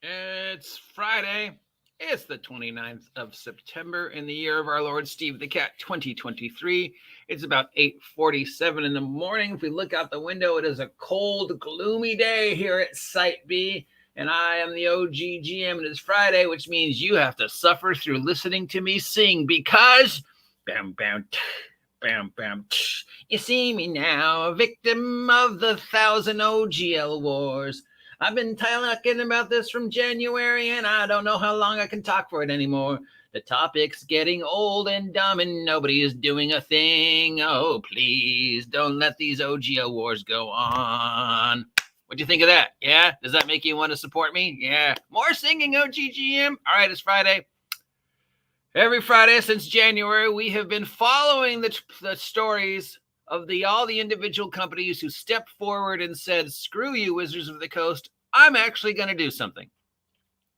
It's Friday. It's the 29th of September in the year of our Lord Steve the Cat 2023. It's about 8:47 in the morning. If we look out the window, it is a cold, gloomy day here at Site B. And I am the OGGM, and it's Friday, which means you have to suffer through listening to me sing because bam, bam, bam, bam. You see me now, a victim of the 1,000 OGL wars. I've been talking about this from January, and I don't know how long I can talk for it anymore. The topic's getting old and dumb, and nobody is doing a thing. Oh, please, don't let these OGL wars go on. What do you think of that? Yeah? Does that make you want to support me? Yeah. More singing, OGGM. All right, it's Friday. Every Friday since January, we have been following the stories of all the individual companies who stepped forward and said, screw you, Wizards of the Coast, I'm actually going to do something.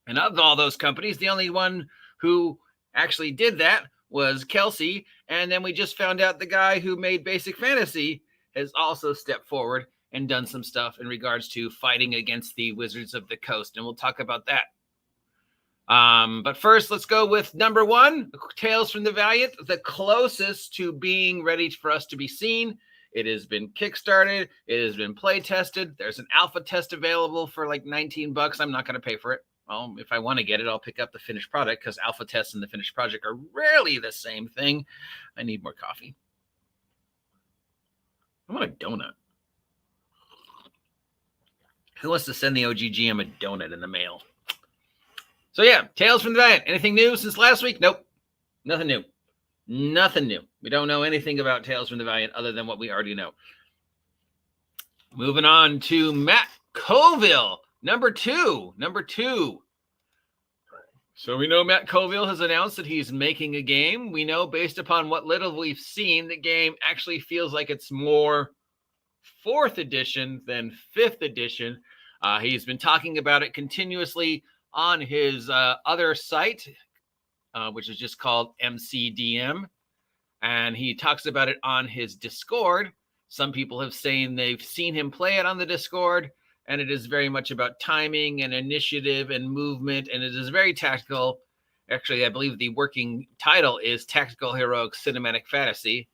And of all those companies, the only one who actually did that was Kelsey. And then we just found out the guy who made Basic Fantasy has also stepped forward and done some stuff in regards to fighting against the Wizards of the Coast. And we'll talk about that. But first, let's go with number one, Tales from the Valiant, the closest to being ready for us to be seen. It has been kickstarted. It has been play tested. There's an alpha test available for like $19. I'm not going to pay for it. Well, if I want to get it, I'll pick up the finished product because alpha tests and the finished project are rarely the same thing. I need more coffee. I want a donut. Who wants to send the OGGM a donut in the mail? So yeah, Tales from the Valiant. Anything new since last week? Nope. Nothing new. Nothing new. We don't know anything about Tales from the Valiant other than what we already know. Moving on to Matt Covel, number two. So we know Matt Covel has announced that he's making a game. We know based upon what little we've seen, the game actually feels like it's more 4th edition than 5th edition. He's been talking about it continuously on his other site, which is just called MCDM. And he talks about it on his Discord. Some people have saying they've seen him play it on the Discord, and it is very much about timing and initiative and movement, and it is very tactical. Actually, I believe the working title is Tactical Heroic Cinematic Fantasy.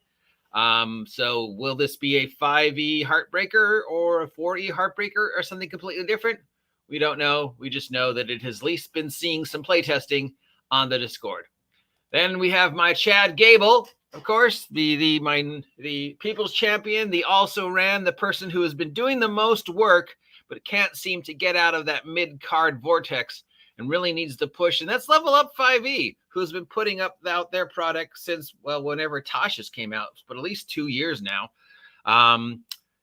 So will this be a 5e Heartbreaker or a 4e Heartbreaker or something completely different? We don't know. We just know that it has at least been seeing some playtesting on the Discord. Then we have my Chad Gable, of course, the people's champion, the also ran, the person who has been doing the most work, but can't seem to get out of that mid-card vortex and really needs to push. And that's Level Up 5e, who's been putting out their product since, well, whenever Tasha's came out, but at least 2 years now.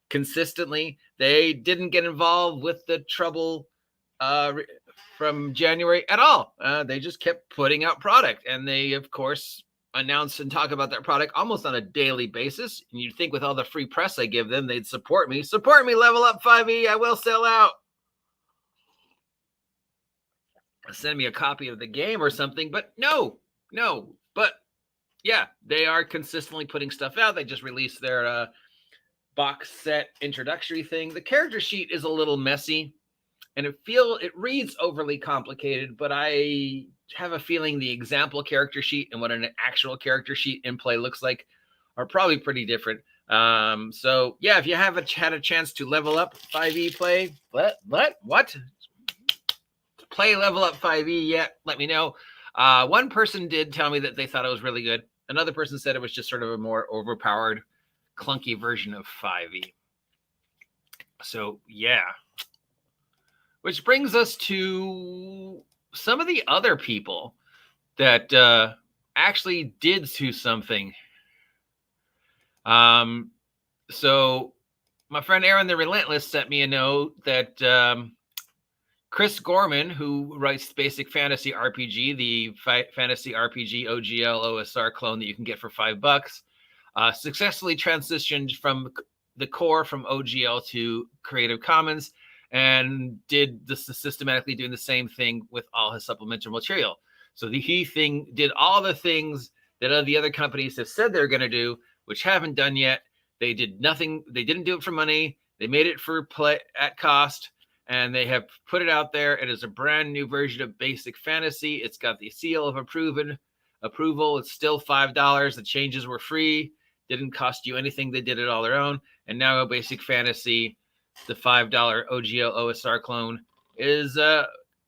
Consistently, they didn't get involved with the trouble from January at all. They just kept putting out product, and they of course announce and talk about their product almost on a daily basis. And you'd think with all the free press I give them, they'd support me. Level Up 5e. I will sell out. Send me a copy of the game or something, but no. But yeah, they are consistently putting stuff out. They just released their box set introductory thing. The character sheet is a little messy. And it reads overly complicated, but I have a feeling the example character sheet and what an actual character sheet in play looks like are probably pretty different. So yeah, if you haven't had a chance to level up 5e play, play level up 5e yet, let me know. One person did tell me that they thought it was really good. Another person said it was just sort of a more overpowered, clunky version of 5e. So yeah. Which brings us to some of the other people that actually did do something. So my friend Aaron the Relentless sent me a note that Chris Gorman, who writes Basic Fantasy RPG, the Fantasy RPG OGL OSR clone that you can get for $5, successfully transitioned from the core from OGL to Creative Commons, and did this systematically doing the same thing with all his supplemental material. So he did all the things that the other companies have said they're going to do, which haven't done yet. They did nothing. They didn't do it for money. They made it for play at cost. and they have put it out there. It is a brand new version of Basic Fantasy. It's got the seal of approval. It's still $5. The changes were free. Didn't cost you anything. They did it all their own. And now Basic Fantasy, the $5 OGL OSR clone, is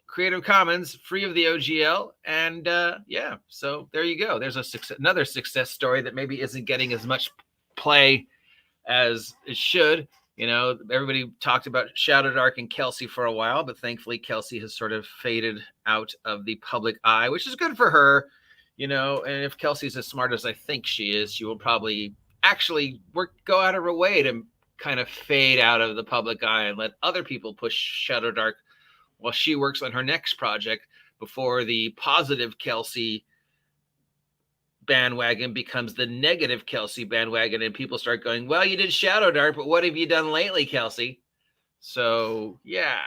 Creative Commons, free of the OGL. And yeah, so there you go. There's another success story that maybe isn't getting as much play as it should. You know, everybody talked about Shadowdark and Kelsey for a while, but thankfully Kelsey has sort of faded out of the public eye, which is good for her. You know, and if Kelsey's as smart as I think she is, she will probably actually go out of her way to kind of fade out of the public eye and let other people push Shadowdark while she works on her next project before the positive Kelsey bandwagon becomes the negative Kelsey bandwagon and people start going, well, you did Shadowdark, but what have you done lately, Kelsey? So, yeah.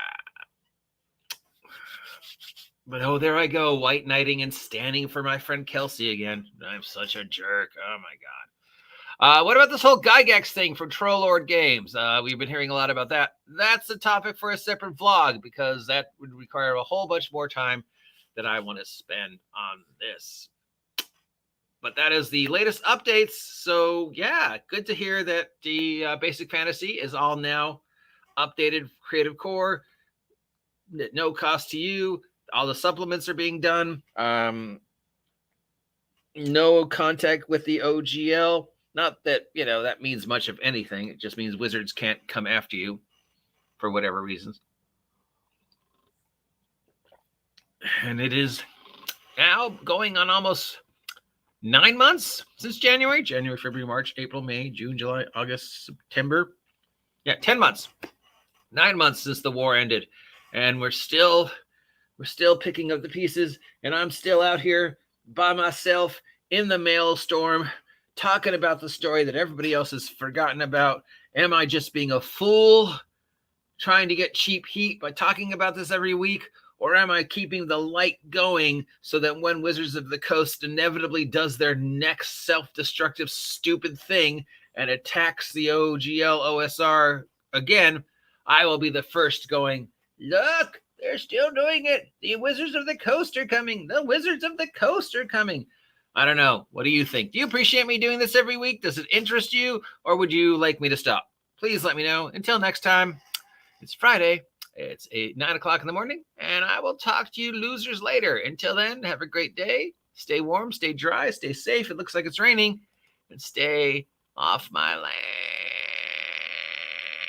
But oh, there I go, white knighting and standing for my friend Kelsey again. I'm such a jerk. Oh, my God. What about this whole Gygax thing from Trollord Games? We've been hearing a lot about that. That's a topic for a separate vlog because that would require a whole bunch more time than I want to spend on this. But that is the latest updates. So, yeah, good to hear that the Basic Fantasy is all now updated Creative Core. No cost to you. All the supplements are being done. No contact with the OGL. Not that, you know, that means much of anything. It just means Wizards can't come after you for whatever reasons. And it is now going on almost 9 months since January, February, March, April, May, June, July, August, September. Yeah, 10 months. 9 months since the war ended. And we're still picking up the pieces. And I'm still out here by myself in the maelstrom talking about the story that everybody else has forgotten about. Am I just being a fool trying to get cheap heat by talking about this every week? Or am I keeping the light going so that when Wizards of the Coast inevitably does their next self-destructive stupid thing and attacks the OGL OSR again, I will be the first going, look, they're still doing it. The Wizards of the Coast are coming. The Wizards of the Coast are coming. I don't know. What do you think? Do you appreciate me doing this every week? Does it interest you? Or would you like me to stop? Please let me know. Until next time, it's Friday. It's 9 o'clock in the morning, and I will talk to you losers later. Until then, have a great day. Stay warm, stay dry, stay safe. It looks like it's raining. And stay off my land.